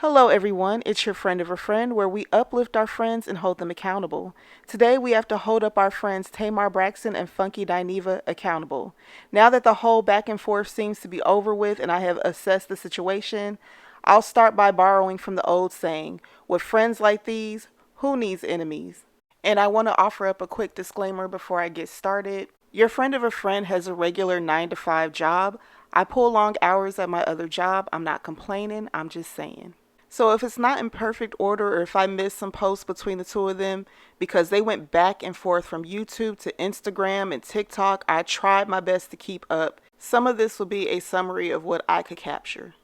Hello, everyone. It's your friend of a friend, where we uplift our friends and hold them accountable. Today, we have to hold up our friends Tamar Braxton and funkydineva accountable. Now that the whole back and forth seems to be over with and I have assessed the situation, I'll start by borrowing from the old saying, with friends like these, who needs enemies? And I want to offer up a quick disclaimer before I get started. Your friend of a friend has a regular 9 to 5 job. I pull long hours at my other job. I'm not complaining, I'm just saying. So if it's not in perfect order or if I miss some posts between the two of them because they went back and forth from YouTube to Instagram and TikTok, I tried my best to keep up. Some of this will be a summary of what I could capture.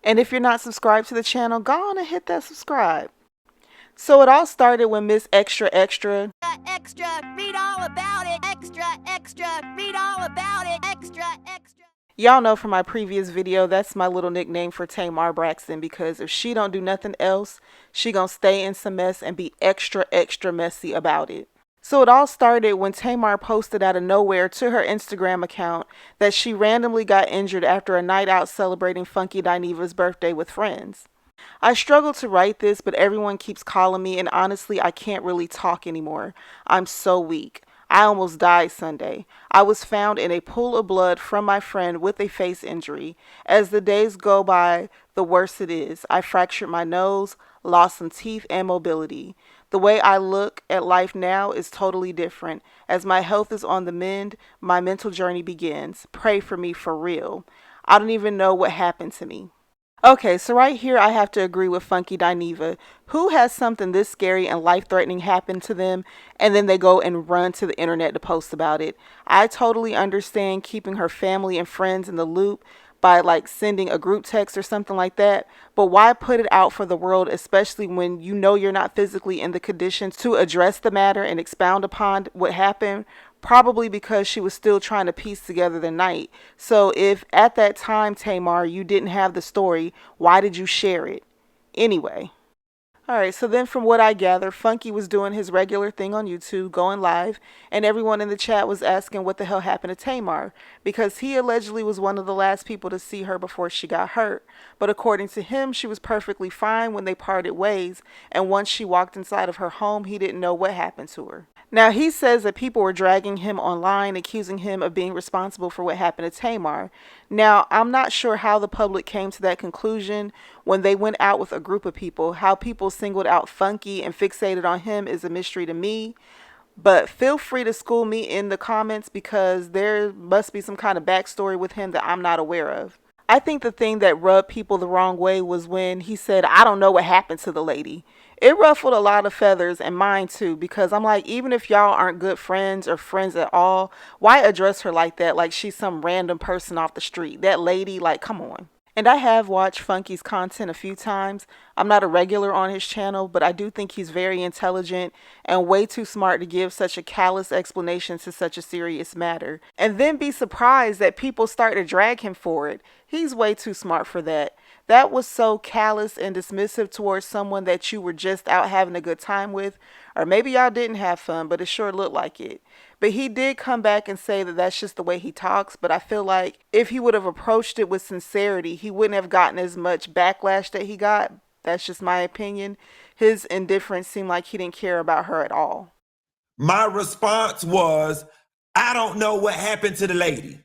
And if you're not subscribed to the channel, go on and hit that subscribe. So it all started when Miss Extra Extra, Read all about it. Read all about it. Extra. Y'all know from my previous video, that's my little nickname for Tamar Braxton, because if she don't do nothing else, she gonna stay in some mess and be extra messy about it. So it all started when Tamar posted out of nowhere to her Instagram account that she randomly got injured after a night out celebrating funkydineva's birthday with friends. I struggle to write this, but everyone keeps calling me, and honestly, I can't really talk anymore. I'm so weak. I almost died Sunday. I was found in a pool of blood from my friend with a face injury. As the days go by, the worse it is. I fractured my nose, lost some teeth and mobility. The way I look at life now is totally different. As my health is on the mend, my mental journey begins. Pray for me for real. I don't even know what happened to me. Okay, so right here I have to agree with funkydineva. Who has something this scary and life-threatening happen to them and then they go and run to the internet to post about it? I totally understand keeping her family and friends in the loop by like sending a group text or something like that, but why put it out for the world, especially when you know you're not physically in the conditions to address the matter and expound upon what happened? Probably because she was still trying to piece together the night. So if at that time, Tamar, you didn't have the story, why did you share it? Anyway. Alright, so then from what I gather, Funky was doing his regular thing on YouTube, going live, and everyone in the chat was asking what the hell happened to Tamar, because he allegedly was one of the last people to see her before she got hurt. But according to him, she was perfectly fine when they parted ways, and once she walked inside of her home, he didn't know what happened to her. Now, he says that people were dragging him online, accusing him of being responsible for what happened to Tamar. Now, I'm not sure how the public came to that conclusion when they went out with a group of people. How people singled out Funky and fixated on him is a mystery to me. But feel free to school me in the comments because there must be some kind of backstory with him that I'm not aware of. I think the thing that rubbed people the wrong way was when he said, I don't know what happened to the lady. It ruffled a lot of feathers, and mine too, because I'm like, even if y'all aren't good friends or friends at all, why address her like that, like she's some random person off the street? That lady, like, come on. And I have watched Funky's content a few times. I'm not a regular on his channel, but I do think he's very intelligent and way too smart to give such a callous explanation to such a serious matter. And then be surprised that people start to drag him for it. He's way too smart for that. That was so callous and dismissive towards someone that you were just out having a good time with. Or maybe y'all didn't have fun, but it sure looked like it. But he did come back and say that that's just the way he talks. But I feel like if he would have approached it with sincerity, he wouldn't have gotten as much backlash that he got. That's just my opinion. His indifference seemed like he didn't care about her at all. My response was, I don't know what happened to the lady.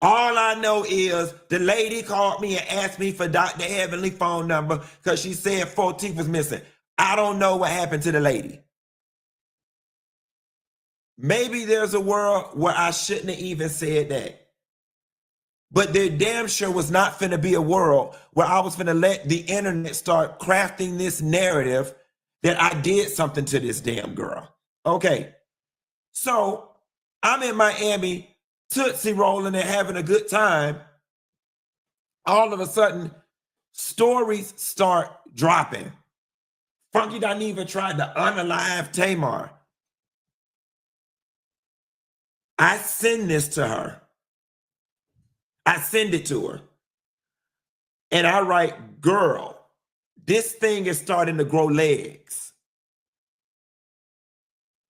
All I know is the lady called me and asked me for Dr. Heavenly phone number because she said 4 teeth was missing. I don't know what happened to the lady. Maybe there's a world where I shouldn't have even said that. But there damn sure was not finna be a world where I was finna let the internet start crafting this narrative that I did something to this damn girl. Okay, so I'm in Miami, Tootsie rolling and having a good time. All of a sudden, stories start dropping. Funkydineva tried to unalive Tamar. I send this to her. I send it to her. And I write, girl, this thing is starting to grow legs.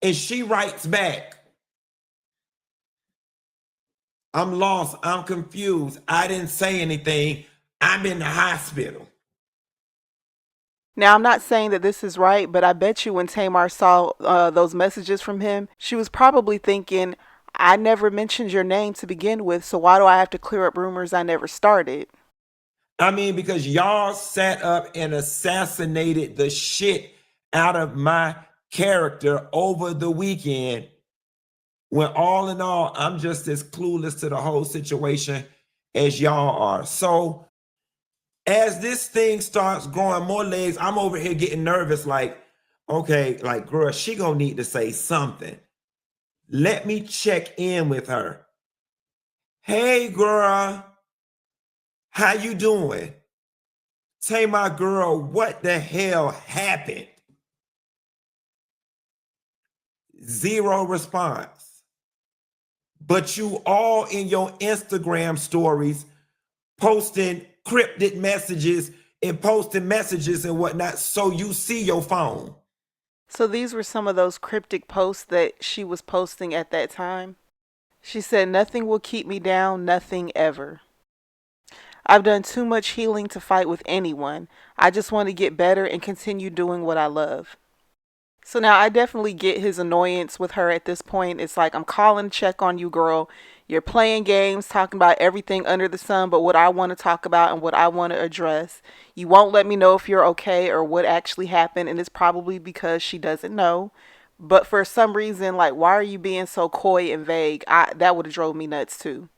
And she writes back, I'm lost. I'm confused. I didn't say anything. I'm in the hospital. Now, I'm not saying that this is right, but I bet you when Tamar saw those messages from him, she was probably thinking, I never mentioned your name to begin with, so why do I have to clear up rumors I never started? I mean, because y'all sat up and assassinated the shit out of my character over the weekend, when all in all, I'm just as clueless to the whole situation as y'all are. So as this thing starts growing more legs, I'm over here getting nervous, like, okay, like, girl, she gonna need to say something. Let me check in with her. Hey, girl, how you doing? Say, my girl, what the hell happened? Zero response. But you all in your Instagram stories posting cryptic messages and posting messages and whatnot, so you see your phone. So these were some of those cryptic posts that she was posting at that time. She said, nothing will keep me down, nothing ever. I've done too much healing to fight with anyone. I just want to get better and continue doing what I love. So now I definitely get his annoyance with her at this point. It's like, I'm calling to check on you, girl. You're playing games, talking about everything under the sun, but what I want to talk about and what I want to address. You won't let me know if you're okay or what actually happened, and it's probably because she doesn't know. But for some reason, like, why are you being so coy and vague? That would have drove me nuts too.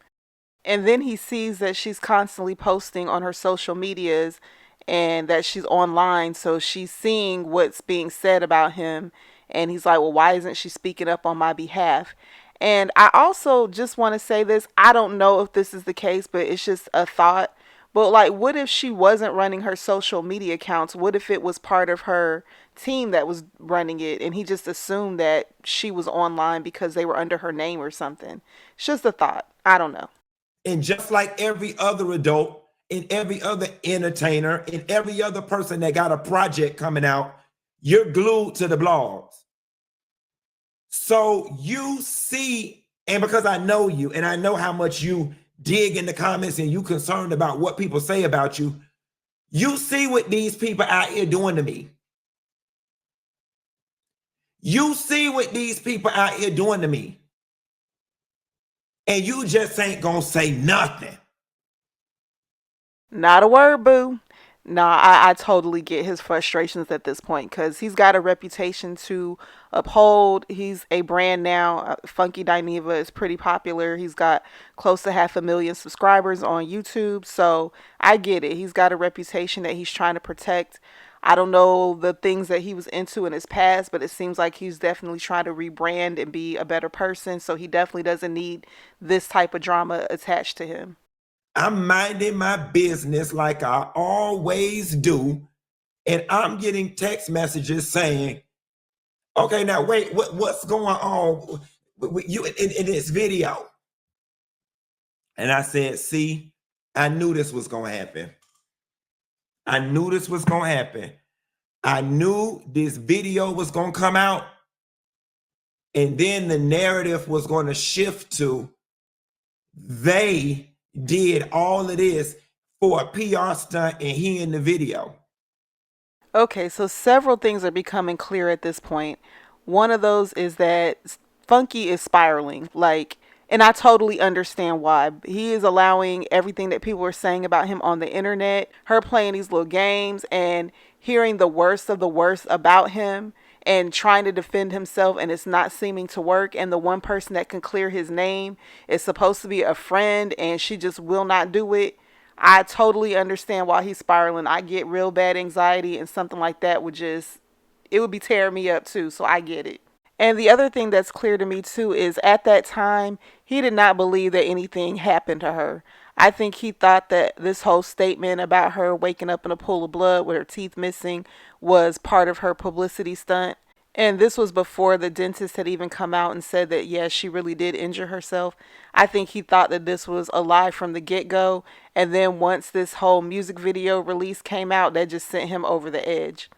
And then he sees that she's constantly posting on her social medias and that she's online, so she's seeing what's being said about him, and he's like, well, why isn't she speaking up on my behalf? And I also just want to say this, I don't know if this is the case, but it's just a thought. But like, what if she wasn't running her social media accounts? What if it was part of her team that was running it and he just assumed that she was online because they were under her name or something? It's just a thought. I don't know. And just like every other adult and every other entertainer and every other person that got a project coming out, you're glued to the blogs. So you see, and because I know you and I know how much you dig in the comments and you concerned about what people say about you, you see what these people out here doing to me. You see what these people out here doing to me. And you just ain't gonna say nothing. Not a word, boo. Nah, I totally get his frustrations at this point because he's got a reputation to uphold. He's a brand now. Funkydineva is pretty popular. He's got close to 500,000 subscribers on YouTube. So I get it. He's got a reputation that he's trying to protect. I don't know the things that he was into in his past, but it seems like he's definitely trying to rebrand and be a better person. So he definitely doesn't need this type of drama attached to him. I'm minding my business like I always do. And I'm getting text messages saying, okay, now wait, what's going on with you in this video? And I said, see, I knew this was going to happen. I knew this was going to happen. I knew this video was going to come out. And then the narrative was going to shift to they did all of this for a PR stunt and he in the video. Okay, so several things are becoming clear at this point. One of those is that Funky is spiraling. Like, and I totally understand why. He is allowing everything that people are saying about him on the internet, her playing these little games and hearing the worst of the worst about him and trying to defend himself, and it's not seeming to work. And the one person that can clear his name is supposed to be a friend and she just will not do it. I totally understand why he's spiraling. I get real bad anxiety, and something like that would just, it would be tearing me up too. So I get it. And the other thing that's clear to me too is at that time, he did not believe that anything happened to her. I think he thought that this whole statement about her waking up in a pool of blood with her teeth missing was part of her publicity stunt. And this was before the dentist had even come out and said that, yes, she really did injure herself. I think he thought that this was a lie from the get go. And then once this whole music video release came out, that just sent him over the edge.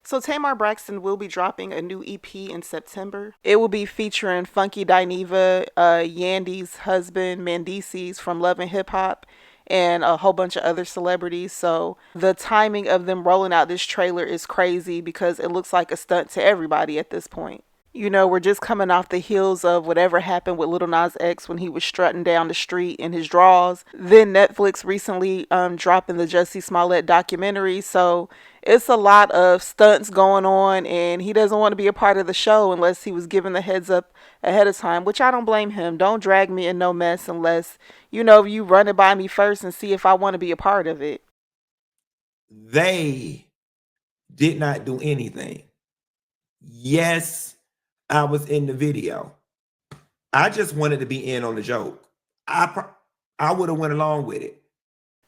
So Tamar Braxton will be dropping a new EP in September. It will be featuring funkydineva, Yandy's husband, Mendices from Love and Hip Hop, and a whole bunch of other celebrities. So the timing of them rolling out this trailer is crazy because it looks like a stunt to everybody at this point. You know, we're just coming off the heels of whatever happened with Lil Nas X when he was strutting down the street in his drawers. Then Netflix recently dropping the Jussie Smollett documentary. So it's a lot of stunts going on, and he doesn't want to be a part of the show unless he was given the heads up ahead of time, which I don't blame him. Don't drag me in no mess unless, you run it by me first and see if I want to be a part of it. They did not do anything. Yes, I was in the video. I just wanted to be in on the joke. I would have went along with it.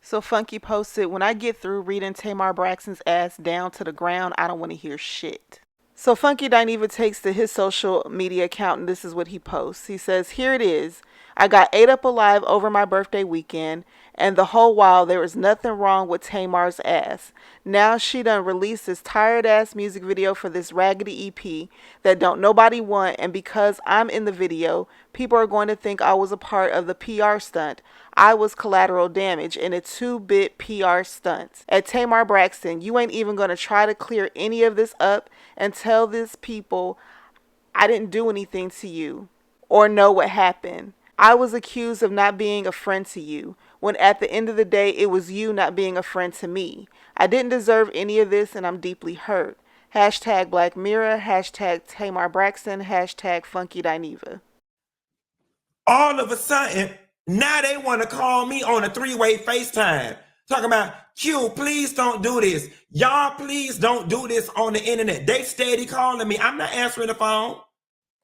So Funky posted, when I get through reading Tamar Braxton's ass down to the ground, I don't want to hear shit. So Funky Dineva takes to his social media account, and this is what he posts. He says, here it is. I got ate up alive over my birthday weekend, and the whole while there was nothing wrong with Tamar's ass. Now she done released this tired ass music video for this raggedy EP that don't nobody want, and because I'm in the video, people are going to think I was a part of the PR stunt. I was collateral damage in a 2-bit PR stunt. At Tamar Braxton, you ain't even going to try to clear any of this up and tell these people I didn't do anything to you or know what happened. I was accused of not being a friend to you, when at the end of the day, it was you not being a friend to me. I didn't deserve any of this, and I'm deeply hurt. Hashtag Black Mirror, hashtag Tamar Braxton, hashtag Funky Dineva. All of a sudden, now they want to call me on a 3-way FaceTime. Talking about, Q, please don't do this. Y'all, please don't do this on the internet. They steady calling me. I'm not answering the phone.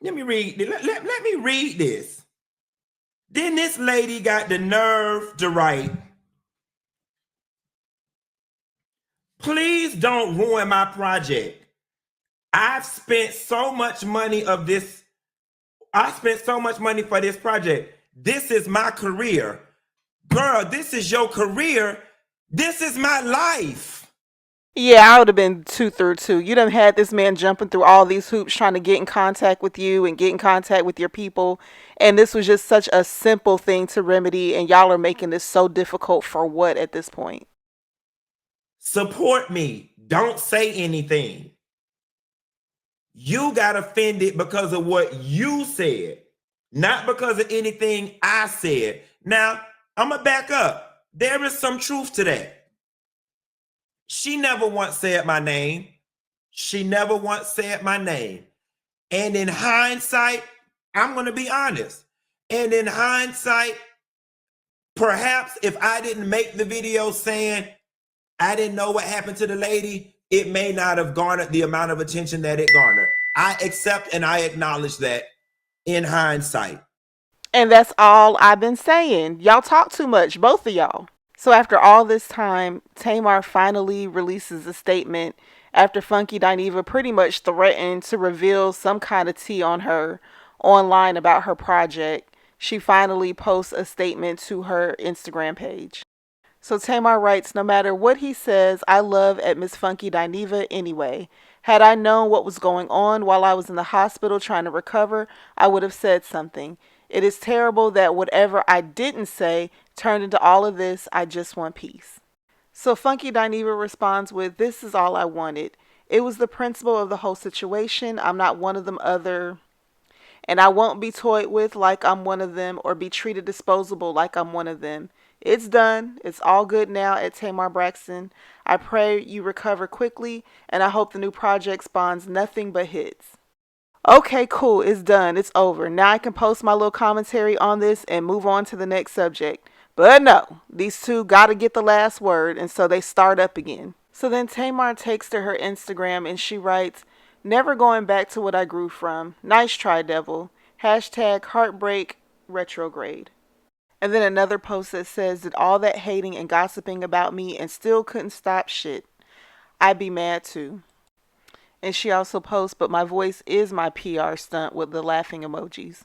Let me read. Let me read this. Then this lady got the nerve to write, please don't ruin my project. I've spent so much money of this. I spent so much money for this project. This is my career. Girl, this is your career. This is my life. Yeah, I would have been 2 through 2. You done had this man jumping through all these hoops trying to get in contact with you and get in contact with your people. And this was just such a simple thing to remedy. And y'all are making this so difficult for what at this point? Support me. Don't say anything. You got offended because of what you said, not because of anything I said. Now, I'm going to back up. There is some truth to that. She never once said my name. She never once said my name. And in hindsight, I'm going to be honest. And in hindsight, perhaps if I didn't make the video saying I didn't know what happened to the lady, it may not have garnered the amount of attention that it garnered. I accept and I acknowledge that in hindsight. And that's all I've been saying. Y'all talk too much, both of y'all. So after all this time, Tamar finally releases a statement after Funky Dineva pretty much threatened to reveal some kind of tea on her online about her project. She finally posts a statement to her Instagram page. So Tamar writes, no matter what he says, I love at Miss Funky Dineva anyway. Had I known what was going on while I was in the hospital trying to recover, I would have said something. It is terrible that whatever I didn't say turned into all of this. I just want peace. So Funky Dineva responds with, this is all I wanted. It was the principle of the whole situation. I'm not one of them other, and I won't be toyed with like I'm one of them or be treated disposable like I'm one of them. It's done. It's all good now at Tamar Braxton. I pray you recover quickly, and I hope the new project spawns nothing but hits. Okay, cool. It's done. It's over. Now I can post my little commentary on this and move on to the next subject. But no, these two gotta get the last word, and so they start up again. So then Tamar takes to her Instagram and she writes, never going back to what I grew from. Nice try, devil. Hashtag heartbreak retrograde. And then another post that says, did all that hating and gossiping about me and still couldn't stop shit. I'd be mad too. And she also posts, but my voice is my PR stunt with the laughing emojis.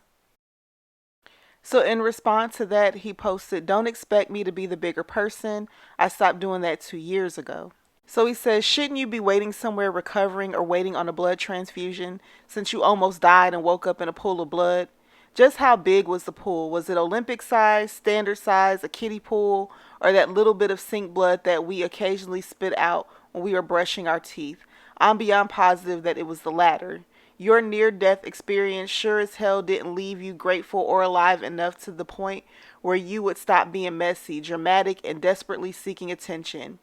So in response to that, he posted, don't expect me to be the bigger person. I stopped doing that 2 years ago. So he says, shouldn't you be waiting somewhere recovering or waiting on a blood transfusion since you almost died and woke up in a pool of blood? Just how big was the pool? Was it Olympic size, standard size, a kiddie pool, or that little bit of sink blood that we occasionally spit out when we were brushing our teeth? I'm beyond positive that it was the latter. Your near death experience sure as hell didn't leave you grateful or alive enough to the point where you would stop being messy, dramatic, and desperately seeking attention.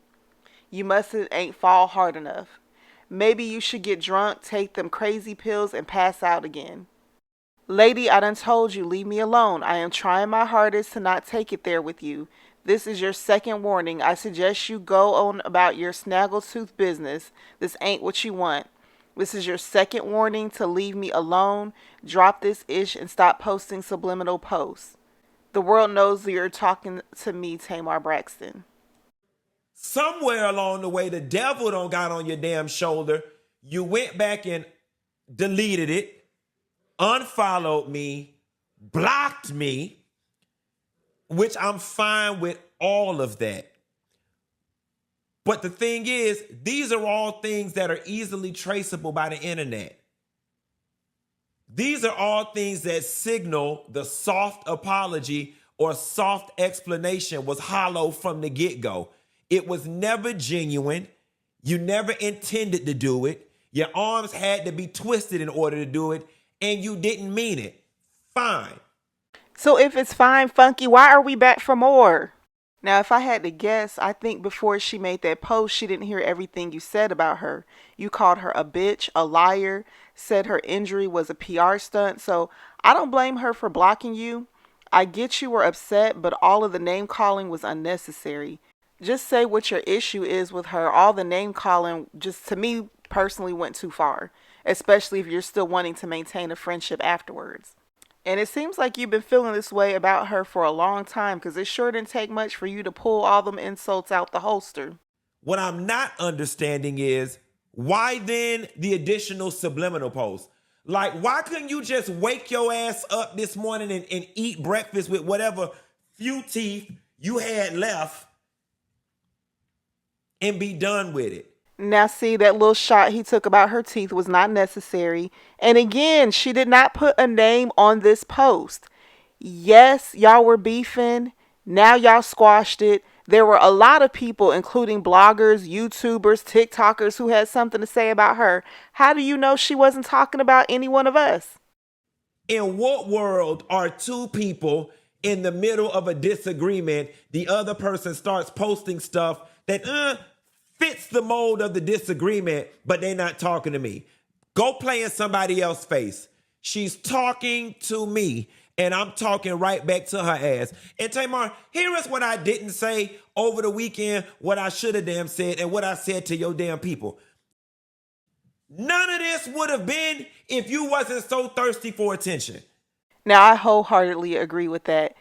You mustn't ain't fall hard enough. Maybe you should get drunk, take them crazy pills, and pass out again. Lady, I done told you, leave me alone. I am trying my hardest to not take it there with you. This is your second warning. I suggest you go on about your snaggletooth business. This ain't what you want. This is your second warning to leave me alone. Drop this ish and stop posting subliminal posts. The world knows that you're talking to me, Tamar Braxton. Somewhere along the way, the devil don't got on your damn shoulder. You went back and deleted it, unfollowed me, blocked me, which I'm fine with all of that. But the thing is, these are all things that are easily traceable by the internet. These are all things that signal the soft apology or soft explanation was hollow from the get-go. It was never genuine. You never intended to do it. Your arms had to be twisted in order to do it, and you didn't mean it. Fine. So if it's fine, Funky, why are we back for more? Now, if I had to guess, I think before she made that post, she didn't hear everything you said about her. You called her a bitch, a liar, said her injury was a PR stunt. So I don't blame her for blocking you. I get you were upset, but all of the name calling was unnecessary. Just say what your issue is with her. All the name calling, just to me personally, went too far, especially if you're still wanting to maintain a friendship afterwards. And it seems like you've been feeling this way about her for a long time because it sure didn't take much for you to pull all them insults out the holster. What I'm not understanding is why then the additional subliminal post? Like, why couldn't you just wake your ass up this morning and eat breakfast with whatever few teeth you had left and be done with it? Now, see, that little shot he took about her teeth was not necessary. And again, she did not put a name on this post. Yes, y'all were beefing. Now y'all squashed it. There were a lot of people, including bloggers, YouTubers, TikTokers, who had something to say about her. How do you know she wasn't talking about any one of us? In what world are two people in the middle of a disagreement? The other person starts posting stuff that fits the mold of the disagreement, but they're not talking to me. Go play in somebody else's face. She's talking to me, and I'm talking right back to her ass. And Tamar, here is what I didn't say over the weekend, what I should have damn said, and what I said to your damn people. None of this would have been if you wasn't so thirsty for attention. Now, I wholeheartedly agree with that.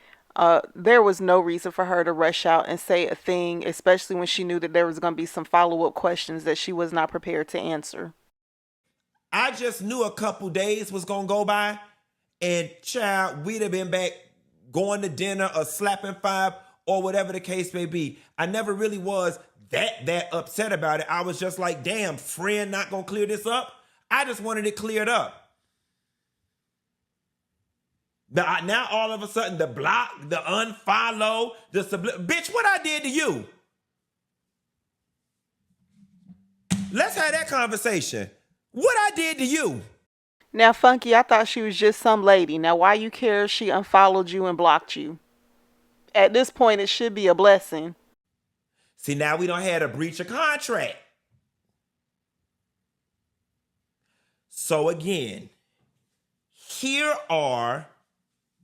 There was no reason for her to rush out and say a thing, especially when she knew that there was going to be some follow-up questions that she was not prepared to answer. I just knew a couple days was going to go by, and child, we'd have been back going to dinner or slapping five or whatever the case may be. I never really was that upset about it. I was just like, damn, friend not going to clear this up? I just wanted it cleared up. Now all of a sudden, the block, the unfollow, bitch, what I did to you? Let's have that conversation. What I did to you? Now, Funky, I thought she was just some lady. Now, why you care if she unfollowed you and blocked you? At this point, it should be a blessing. See, now we don't have a breach of contract. So again, here are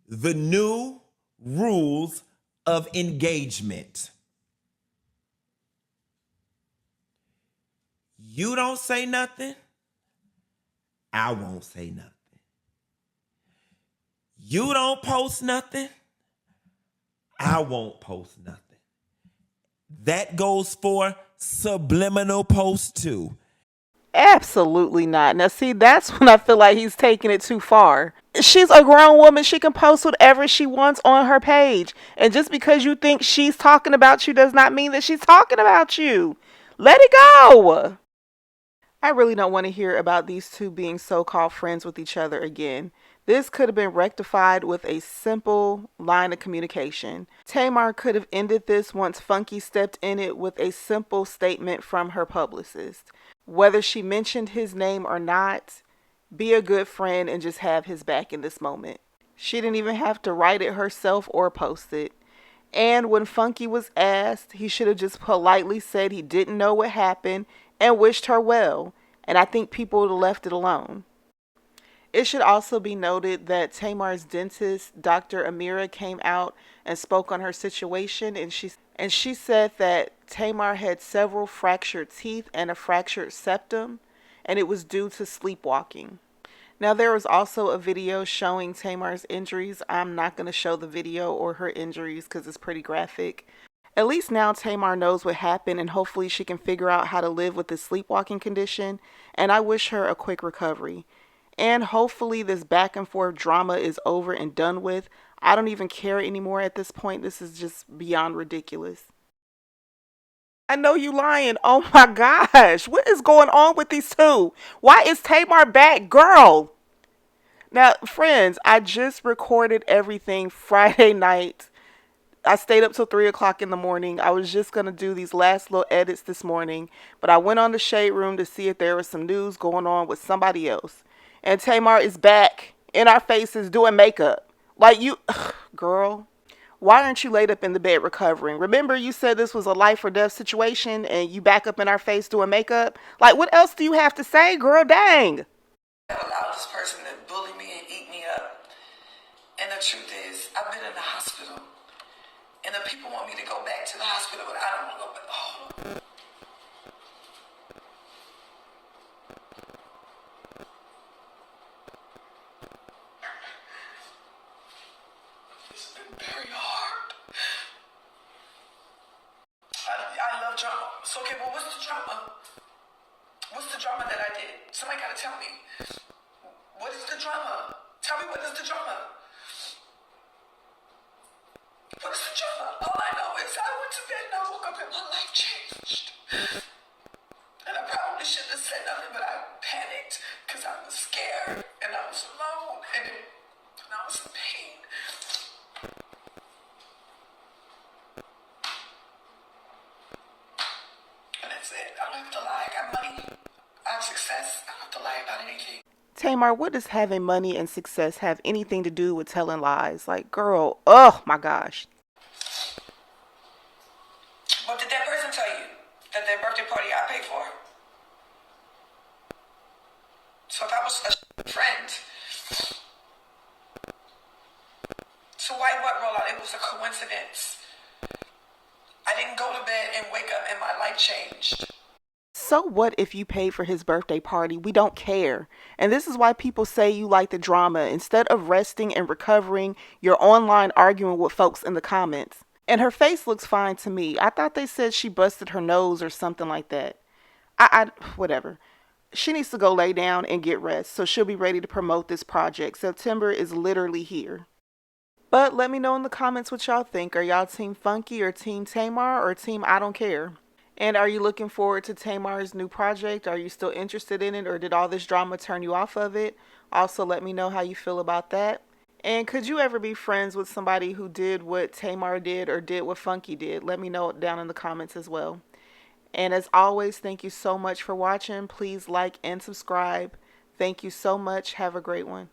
the new rules of engagement. You don't say nothing, I won't say nothing. You don't post nothing, I won't post nothing. That goes for subliminal posts too. Absolutely not. Now, see, that's when I feel like he's taking it too far. She's a grown woman. She can post whatever she wants on her page. And just because you think she's talking about you does not mean that she's talking about you. Let it go. I really don't want to hear about these two being so-called friends with each other again. This could have been rectified with a simple line of communication. Tamar could have ended this once Funky stepped in it with a simple statement from her publicist. Whether she mentioned his name or not, be a good friend and just have his back in this moment. She didn't even have to write it herself or post it. And when Funky was asked, he should have just politely said he didn't know what happened and wished her well. And I think people would have left it alone. It should also be noted that Tamar's dentist, Dr. Amira, came out and spoke on her situation, and she said that Tamar had several fractured teeth and a fractured septum, and it was due to sleepwalking. Now, there was also a video showing Tamar's injuries. I'm not going to show the video or her injuries because it's pretty graphic. At least now Tamar knows what happened, and hopefully she can figure out how to live with this sleepwalking condition, and I wish her a quick recovery. And hopefully this back and forth drama is over and done with. I don't even care anymore at this point. This is just beyond ridiculous. I know you lying. Oh my gosh. What is going on with these two? Why is Tamar back? Girl. Now, friends, I just recorded everything Friday night. I stayed up till 3 o'clock in the morning. I was just going to do these last little edits this morning, but I went on the Shade Room to see if there was some news going on with somebody else. And Tamar is back in our faces doing makeup. Like you, girl, why aren't you laid up in the bed recovering? Remember you said this was a life or death situation and you back up in our face doing makeup? Like what else do you have to say, girl? Dang. Allow this person to bully me and eat me up. And the truth is, I've been in the hospital. And the people want me to go back to the hospital, but I don't want to go back. Oh. It's been very hard. I love drama. So, okay, well, what's the drama? What's the drama that I did? Somebody gotta tell me. What is the drama? Tell me what is the drama? What is the drama? All I know is I went to bed and I woke up and my life changed. And I probably shouldn't have said nothing, but I panicked because I was scared and I was alone and I was in pain. And that's it. I don't have to lie. I got money. I have success. I don't have to lie about anything. Tamar, what does having money and success have anything to do with telling lies? Like, girl, oh my gosh. What did that person tell you? That their birthday party I paid for? So if I was a friend, so why what roll out? It was a coincidence. I didn't go to bed and wake up and my life changed. So what if you paid for his birthday party? We don't care. And this is why people say you like the drama. Instead of resting and recovering, you're online arguing with folks in the comments. And her face looks fine to me. I thought they said she busted her nose or something like that. Whatever. She needs to go lay down and get rest so she'll be ready to promote this project. September is literally here. But let me know in the comments what y'all think. Are y'all team Funky or team Tamar or team I don't care? And are you looking forward to Tamar's new project? Are you still interested in it, or did all this drama turn you off of it? Also, let me know how you feel about that. And could you ever be friends with somebody who did what Tamar did or did what Funky did? Let me know down in the comments as well. And as always, thank you so much for watching. Please like and subscribe. Thank you so much. Have a great one.